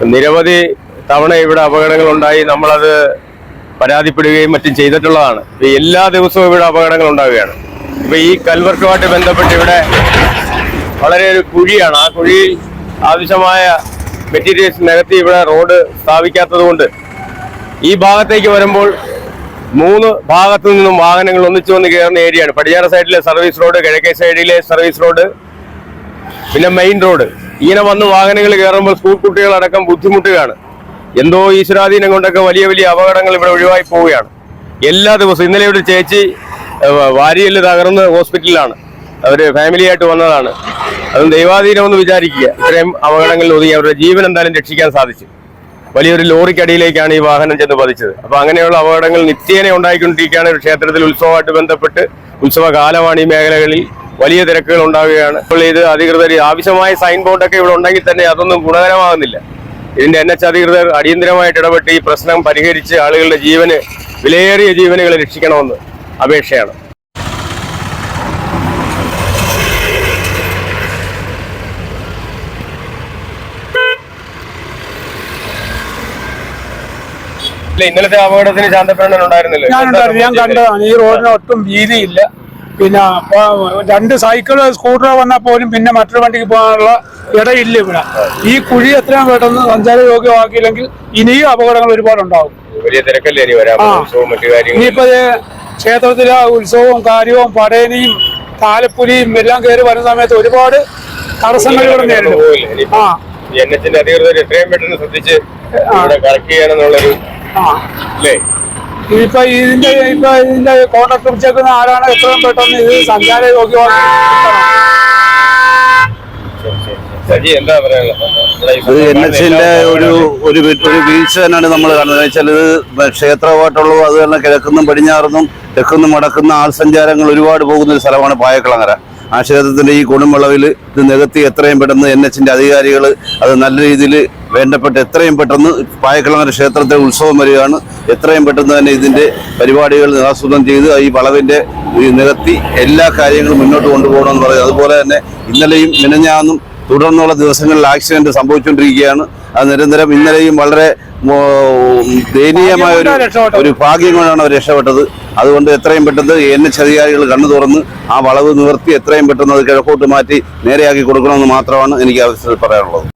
നിരവധി തവണ ഇവിടെ അപകടങ്ങൾ ഉണ്ടായി. നമ്മളത് പരാതിപ്പെടുകയും മറ്റും ചെയ്തിട്ടുള്ളതാണ്. എല്ലാ ദിവസവും ഇവിടെ അപകടങ്ങൾ ഉണ്ടാവുകയാണ്. ഇപ്പൊ ഈ കൽവർക്കുമായിട്ട് ബന്ധപ്പെട്ട് ഇവിടെ വളരെ ഒരു കുഴിയാണ്. ആ കുഴിയിൽ ആവശ്യമായ മെറ്റീരിയൽസ് നികത്തി ഇവിടെ റോഡ് സ്ഥാപിക്കാത്തത് കൊണ്ട് ഈ ഭാഗത്തേക്ക് വരുമ്പോൾ 3 ഭാഗത്തു നിന്നും വാഹനങ്ങൾ ഒന്നിച്ചു വന്ന് കയറുന്ന ഏരിയയാണ്. പടിഞ്ഞാറ് സൈഡിലെ സർവീസ് റോഡ്, കിഴക്കേ സൈഡിലെ സർവീസ് റോഡ്, പിന്നെ മെയിൻ റോഡ്. ഇങ്ങനെ വന്ന് വാഹനങ്ങൾ കയറുമ്പോൾ സ്കൂൾ കുട്ടികളടക്കം ബുദ്ധിമുട്ടുകയാണ്. എന്തോ ഈശ്വരാധീനം കൊണ്ടൊക്കെ വലിയ വലിയ അപകടങ്ങൾ ഇവിടെ ഒഴിവായി പോവുകയാണ് എല്ലാ ദിവസവും. ഇന്നലെ ഇവിടെ ചേച്ചി വാരിയെല്ല് തകർന്ന് ഹോസ്പിറ്റലിലാണ്. അവര് ഫാമിലിയായിട്ട് വന്നതാണ്. അതും ദൈവാധീനം എന്ന് വിചാരിക്കുക. ഇത്രയും അപകടങ്ങളിൽ ഒതുങ്ങി അവരുടെ ജീവൻ എന്തായാലും രക്ഷിക്കാൻ സാധിച്ചു. വലിയൊരു ലോറിക്കടിയിലേക്കാണ് ഈ വാഹനം ചെന്ന് പതിച്ചത്. അപ്പൊ അങ്ങനെയുള്ള അപകടങ്ങൾ നിത്യേന ഉണ്ടായിക്കൊണ്ടിരിക്കുകയാണ്. ഒരു ക്ഷേത്രത്തിൽ ഉത്സവമായിട്ട് ബന്ധപ്പെട്ട് ഉത്സവകാലമാണ്. ഈ മേഖലകളിൽ വലിയ തിരക്കുകൾ ഉണ്ടാവുകയാണ്. അപ്പോൾ ഇത് അധികൃതർ ആവശ്യമായ സൈൻ ബോർഡൊക്കെ ഇവിടെ ഉണ്ടെങ്കിൽ തന്നെ അതൊന്നും ഗുണകരമാകുന്നില്ല. ഇതിന്റെ NH അധികൃതർ അടിയന്തരമായിട്ട് ഇടപെട്ട് ഈ പ്രശ്നം പരിഹരിച്ച് ആളുകളുടെ വിലയേറിയ ജീവനുകളെ രക്ഷിക്കണമെന്ന് അപേക്ഷയാണ്. ഇന്നലത്തെ അപകടത്തിന് ശാന്തപ്രകടനം ഉണ്ടായിരുന്നില്ല? ഞാൻ കണ്ടതാണ്. ഈ റോഡിന് ഒട്ടും വീതിയില്ല. പിന്നെ 2 സൈക്കിള് സ്കൂട്ടർ വന്നാൽ പോലും പിന്നെ മറ്റൊരു വണ്ടിക്ക് പോകാനുള്ള ഇടയില്ല ഇവിടെ. ഈ കുഴി എത്രയും പെട്ടെന്ന് സഞ്ചാരയോഗ്യമാക്കിയില്ലെങ്കിൽ ഇനിയും അപകടങ്ങൾ ഒരുപാടുണ്ടാവും. വലിയ തിരക്കല്ലേ ഇനിയിപ്പോ ക്ഷേത്രത്തിലെ ഉത്സവവും കാര്യവും പടയനിയും താലപ്പൊലിയും എല്ലാം കയറി വരുന്ന സമയത്ത് ഒരുപാട് തടസ്സങ്ങൾ ഇവിടെ നേരിടും. NHന്റെ അധികൃതർ എത്രയും പെട്ടെന്ന് ശ്രദ്ധിച്ച് കറക്റ്റ് ചെയ്യണമെന്നുള്ളൊരു ഇപ്പൊ ഇതിന്റെ കോൺട്രാക്ട് പിടിച്ചേക്കുന്ന ആരാണ് എത്രയും പെട്ടെന്ന് ഇത് സഞ്ചാരയോഗ്യമാക്കി. NHന്റെ ഒരു വീഴ്ച തന്നെയാണ് നമ്മൾ കാണുന്നത്. വെച്ചാൽ ഇത് ക്ഷേത്രമായിട്ടുള്ളൂ. അത് തന്നെ കിഴക്കുന്നും പടിഞ്ഞാറുന്നും തെക്കുന്നും വടക്കുന്ന ആൾ സഞ്ചാരങ്ങൾ ഒരുപാട് പോകുന്ന ഒരു സ്ഥലമാണ് പായക്കുളങ്ങര. ആ ക്ഷേത്രത്തിന്റെ ഈ കൊടുംവിളവിൽ ഇത് നികത്തി എത്രയും പെട്ടെന്ന് NHന്റെ അധികാരികൾ അത് നല്ല രീതിയിൽ വേണ്ടപ്പെട്ട എത്രയും പെട്ടെന്ന് പായക്കുളങ്ങര ക്ഷേത്രത്തെ ഉത്സവം വരികയാണ്. എത്രയും പെട്ടെന്ന് തന്നെ ഇതിന്റെ പരിപാടികൾ ആസൂത്രണം ചെയ്ത് ഈ വളവിന്റെ നികത്തി എല്ലാ കാര്യങ്ങളും മുന്നോട്ട് കൊണ്ടുപോകണമെന്ന് പറയുന്നത്. അതുപോലെ തന്നെ ഇന്നലെയും മിനിഞ്ഞാന്നും തുടർന്നുള്ള ദിവസങ്ങളിൽ ആക്സിഡന്റ് സംഭവിച്ചുകൊണ്ടിരിക്കുകയാണ്. അത് നിരന്തരം ഇന്നലെയും വളരെ ദയനീയമായ ഒരു ഭാഗ്യം കൊണ്ടാണ് അവർ രക്ഷപ്പെട്ടത്. അതുകൊണ്ട് എത്രയും പെട്ടെന്ന് NH അധികാരികൾ കണ്ണു തുറന്ന് ആ വളവ് നിവർത്തി എത്രയും പെട്ടെന്ന് അത് കിഴക്കോട്ട് മാറ്റി നേരെയാക്കി കൊടുക്കണമെന്ന് മാത്രമാണ് എനിക്ക് അവസരത്തിൽ പറയാനുള്ളത്.